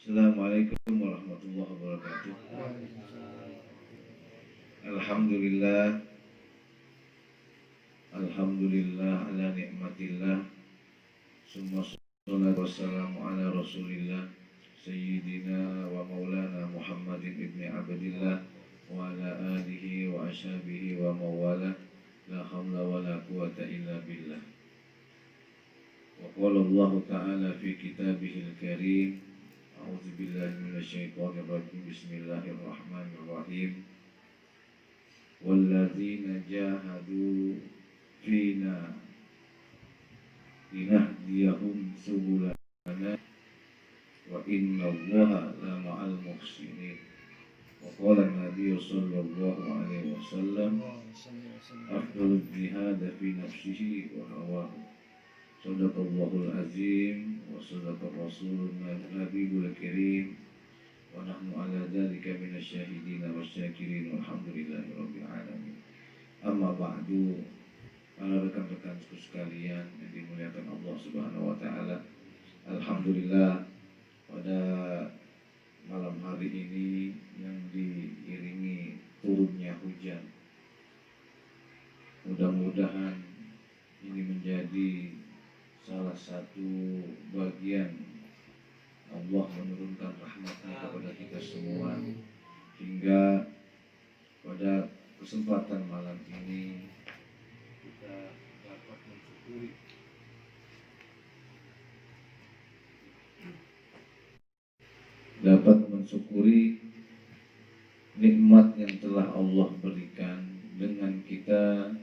Assalamualaikum warahmatullahi wabarakatuh. Alhamdulillah, Alhamdulillah ala nikmatillah. Summa salatu wassalamu ala rasulillah Sayyidina wa maulana Muhammadin ibni Abdillah wa ala alihi wa ashabihi wa mawala. La hawla wa la quwata illa billah. Wa qala Allah ta'ala fi kitabihil karim. A'udzu billahi minasyaitonir rajim. Bismillahirrahmanirrahim. Walladzina jahadu fina linahdiyahum subulana wa innallaha la ma'al muhsinin. Wa qala an-nabiy sallallahu alaihi wasallam afdalul jihad fi nafsihi wa hawahu. Sadaqallahul azim wa sadaqar rasulun nabiyul karim wa nahnu ala dzalika minasyahidin wasyakirin walhamdulillahi rabbil alamin. Amma ba'du, para rekan-rekanku sekalian yang dimuliakan Allah Subhanahu wa taala. Alhamdulillah, pada malam hari ini yang diiringi turunnya hujan, mudah-mudahan ini menjadi salah satu bagian Allah menurunkan rahmatnya kepada kita semua, hingga pada kesempatan malam ini kita dapat mensyukuri nikmat yang telah Allah berikan dengan kita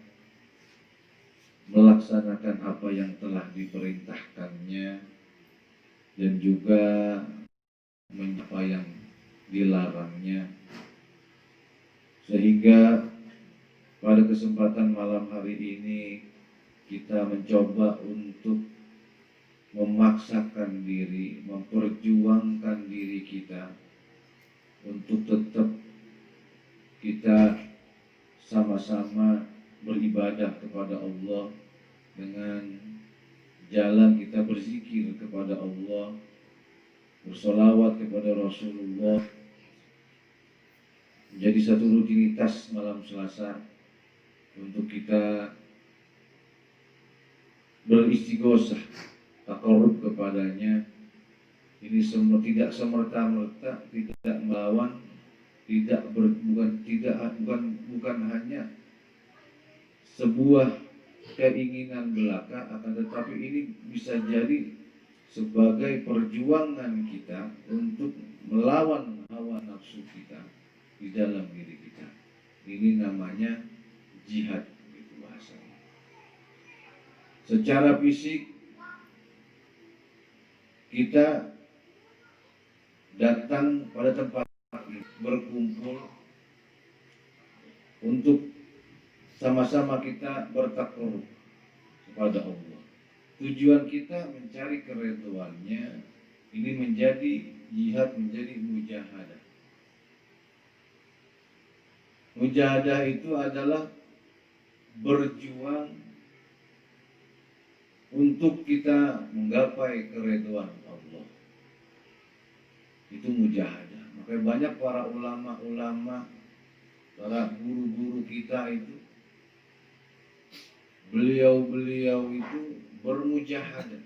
melaksanakan apa yang telah diperintahkannya dan juga apa yang dilarangnya, sehingga pada kesempatan malam hari ini kita mencoba untuk memaksakan diri, memperjuangkan diri kita untuk tetap kita sama-sama beribadah kepada Allah dengan jalan kita berzikir kepada Allah, bersolawat kepada Rasulullah, menjadi satu rutinitas malam Selasa untuk kita beristighosah, takarrub kepadanya. Ini semua tidak semerta-merta, tidak melawan, bukan hanya sebuah keinginan belaka, akan tetapi ini bisa jadi sebagai perjuangan kita untuk melawan hawa nafsu kita di dalam diri kita. Ini namanya jihad, gitu bahasanya. Secara fisik kita datang pada tempat ini, berkumpul untuk sama-sama kita bertakarrub kepada Allah. Tujuan kita mencari keridhaannya. Ini menjadi jihad, menjadi mujahadah. Mujahadah itu adalah berjuang untuk kita menggapai keridhaan Allah. Itu mujahadah. Maka banyak para ulama-ulama, para guru-guru kita itu, beliau itu bermujahadah,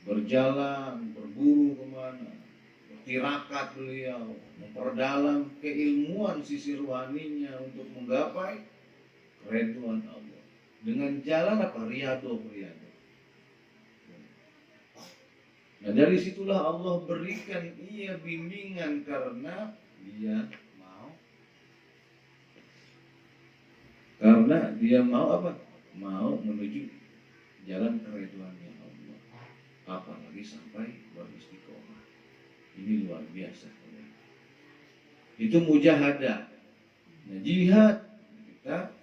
berjalan, berburu kemana, bertirakat beliau, memperdalam keilmuan sisi rohaninya untuk menggapai keridhaan Allah. Dengan jalan apa? Riyadhah. Nah, dari situlah Allah berikan ia bimbingan karena dia mau apa? Mau menuju jalan keridhaannya Allah. Apalagi sampai beristiqomah. Ini luar biasa. Itu mujahadah. Nah, jihad kita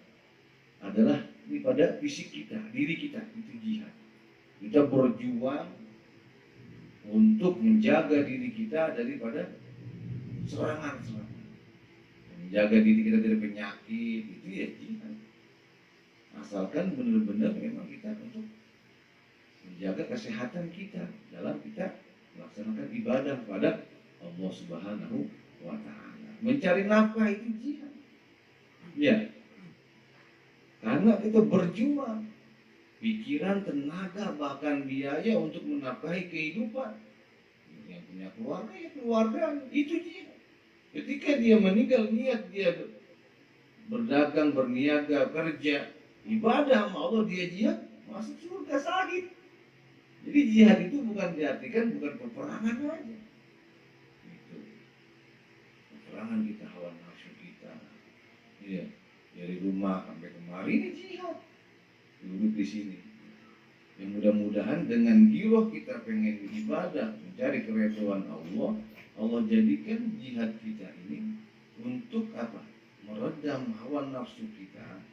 adalah ini pada fisik kita, diri kita, itu jihad. Kita berjuang untuk menjaga diri kita daripada serangan-serangan, menjaga diri kita dari penyakit. Itu ya jihad. Asalkan benar-benar memang kita untuk menjaga kesehatan kita dalam kita melaksanakan ibadah pada Allah Subhanahu wa Ta'ala. Mencari nafkah itu jihad. Ya, karena kita berjuang pikiran, tenaga, bahkan biaya untuk menafkahi kehidupan. Yang punya keluarga, ya keluarga, itu jihad. Ketika dia meninggal, niat dia berdagang, berniaga, kerja, ibadah sama Allah, dia jihad, masuk surga sakit. Jadi jihad itu bukan diartikan bukan peperangan aja. Itu peperangan kita, hawa nafsu kita. Iya, dari rumah sampai kemari ini jihad. Duduk di sini. Yang mudah-mudahan dengan giroh kita pengen ibadah, mencari keridhaan Allah, Allah jadikan jihad kita ini untuk apa? Meredam hawa nafsu kita,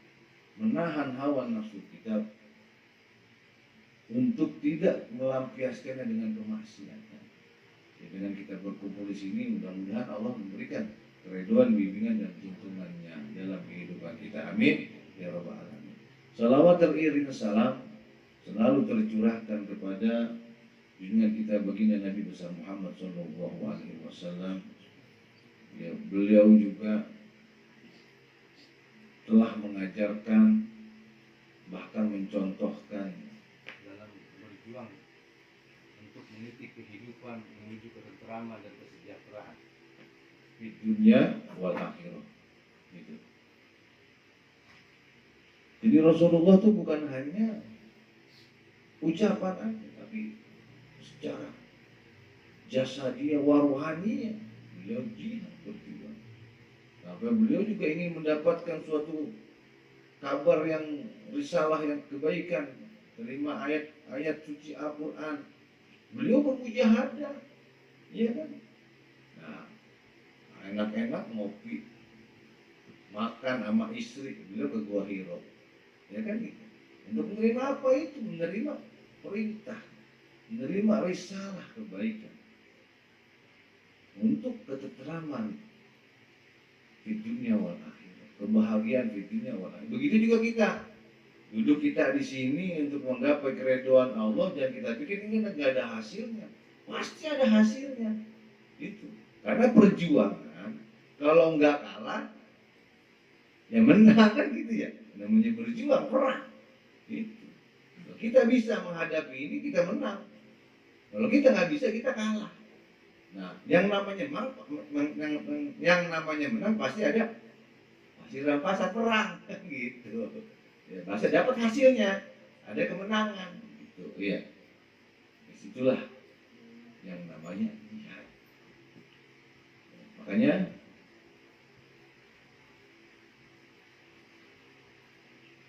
menahan hawa nafsu kita untuk tidak melampiaskannya dengan kemaksiatan. Ya, dengan kita berkumpul di sini, mudah-mudahan Allah memberikan keridhaan, bimbingan dan tuntunannya dalam kehidupan kita. Amin ya rabbal alamin. Salawat teriring salam selalu tercurahkan kepada junjungan kita baginda Nabi besar Muhammad sallallahu alaihi wasallam. Ya, beliau juga telah mengajarkan, bahkan mencontohkan dalam berjuang untuk meniti kehidupan menuju ketentraman dan kesejahteraan di dunia wal akhirah. Gitu. Jadi Rasulullah itu bukan hanya ucapan aja, tapi secara jasa dia, waruhaninya beliau jihad berjuang. Sampai beliau juga ingin mendapatkan suatu kabar yang risalah yang kebaikan, terima ayat-ayat suci Al-Quran. Beliau bermujahadah, iya kan? Nah, enak-enak ngopi, makan sama istri, beliau ke Gua Hiro, ya kan? Untuk menerima apa itu? Menerima perintah, menerima risalah kebaikan untuk ketentraman di dunia wal akhirah, kebahagiaan di dunia wal akhirah. Begitu juga kita duduk kita di sini untuk menggapai keridhaan Allah, dan kita pikir ini nggak ada hasilnya. Pasti ada hasilnya. Itu karena perjuangan, kalau nggak kalah ya menang kan gitu ya. Namanya berjuang, perang. Itu. Kita bisa menghadapi ini, kita menang. Kalau kita nggak bisa, kita kalah. Nah, yang namanya menang pasti ada hasil rampasan perang, gitu. Ya, pasti dapat hasilnya, ada kemenangan, gitu. Iya. Disitulah yang namanya jihad. Makanya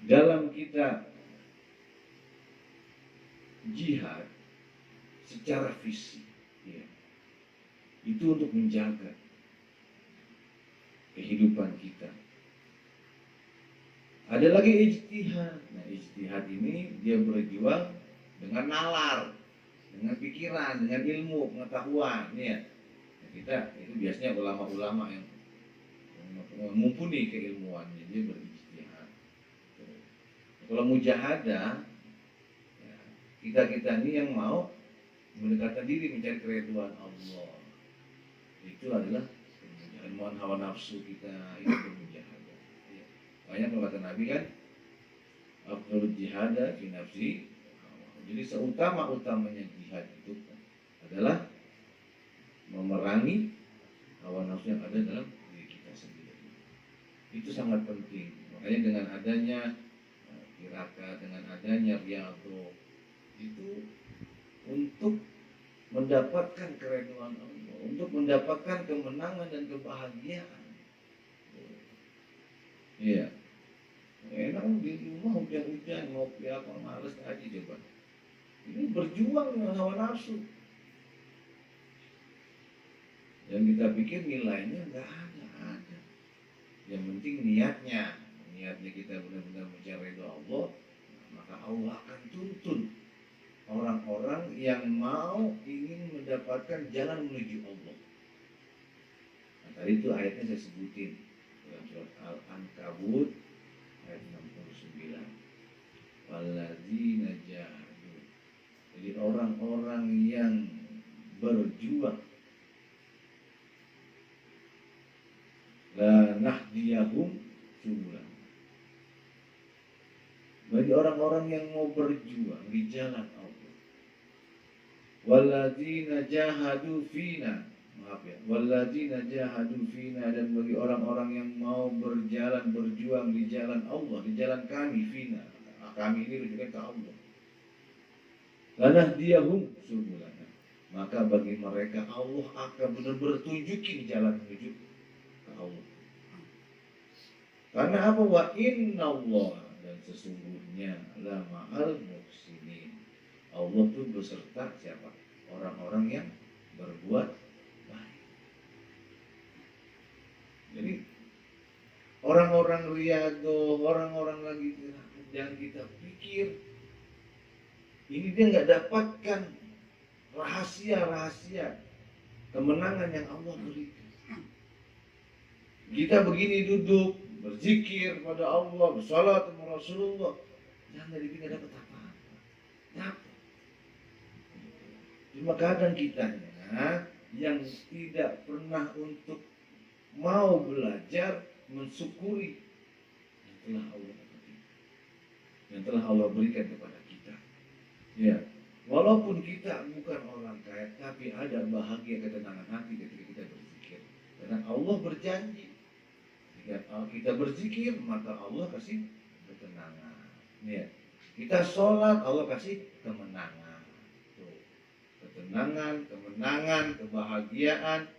dalam kita jihad secara fisik, ya, itu untuk menjaga kehidupan kita. Ada lagi ijtihad. Nah, ijtihad ini dia berjuang dengan nalar, dengan pikiran, dengan ilmu, pengetahuan. Ini ya, kita itu biasanya ulama-ulama yang mumpuni keilmuannya, dia berijtihad. Kalau mujahadah, ya, kita ini yang mau mendekatkan diri mencari keridhaan Allah, itu adalah ilmuwan hawa nafsu kita, itu bermujahadah. Ya. Makanya kalau kata Nabi kan, afdhalul jihad fi nafsi. Jadi seutama-utamanya jihad itu adalah memerangi hawa nafsu yang ada dalam diri kita sendiri. Itu sangat penting. Makanya dengan adanya Kiraka, dengan adanya Riyadho, itu untuk mendapatkan keridhaan Allah, untuk mendapatkan kemenangan dan kebahagiaan. Iya. Enak di rumah hujan-hujan, ngopi apa, males aja coba. Ini berjuang dengan hawa nafsu. Yang kita pikir nilainya nggak ada. Yang penting niatnya kita benar-benar mencari ridha Allah, maka Allah akan tuntun orang-orang yang mau ingin mendapatkan jalan menuju Allah. Nah, tadi itu ayatnya saya sebutin dalam surat Al-Ankabut ayat 69. Walladzina jahadu. Jadi orang-orang yang berjuang. La nahdiyahum subulan. Bagi orang-orang yang mau berjuang di jalan Allah. Walladzina jahadu fina. Maaf ya. Walladzina jahadu fina, dan bagi orang-orang yang mau berjuang di jalan Allah, di jalan kami fina. Kami ini rujukan ke Allah. Lanahdiyahum subulana. Maka bagi mereka Allah akan benar-benar tunjukin jalan menuju ke Allah. Karena apa? Wa inna Allah, dan sesungguhnya la ma'al muhsinin. Allah tuh beserta siapa? Orang-orang yang berbuat baik. Jadi orang-orang riyadhah, orang-orang lagi yang kita pikir ini dia nggak dapatkan rahasia-rahasia kemenangan yang Allah berikan. Kita begini duduk berzikir pada Allah, bersalat kepada Rasulullah, jangan dari kita dapat apa-apa. Dapat. Cuma kadang kitanya yang tidak pernah untuk mau belajar mensyukuri yang telah Allah berikan kepada kita. Ya, walaupun kita bukan orang kaya, tapi ada bahagia, ketenangan hati ketika kita berzikir. Karena Allah berjanji, jika kita berzikir maka Allah kasih ketenangan. Ya, kita sholat Allah kasih kemenangan. Tuh, ketenangan, kemenangan, kebahagiaan.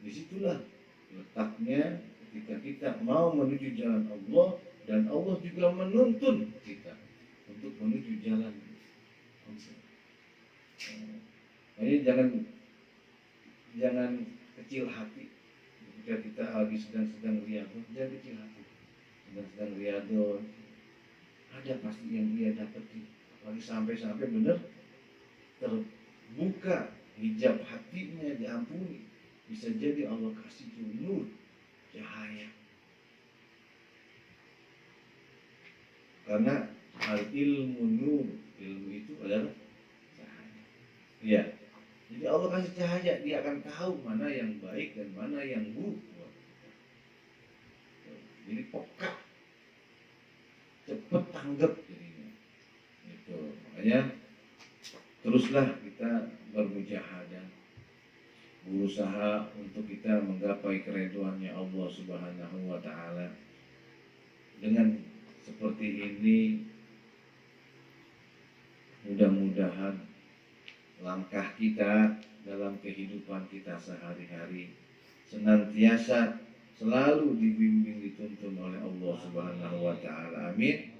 Disitulah letaknya ketika kita mau menuju jalan Allah, dan Allah juga menuntun kita untuk menuju jalan Allah. Ini jangan kecil hati ketika kita lagi sedang riyadhah. Jangan kecil hati. Sedang riyadhah, ada pasti yang dia dapetin. Apalagi sampai benar terbuka hijab hatinya, diampuni. Bisa jadi Allah kasih nur, cahaya. Karena al ilmu nur, ilmu itu adalah cahaya. Iya. Jadi Allah kasih cahaya, dia akan tahu mana yang baik dan mana yang buruk. Jadi peka, cepat tanggap jadinya. Itu makanya teruslah kita bermujahadah, berusaha untuk kita menggapai keridhaannya Allah Subhanahu wa taala. Dengan seperti ini mudah-mudahan langkah kita dalam kehidupan kita sehari-hari senantiasa selalu dibimbing, dituntun oleh Allah Subhanahu wa taala. Amin.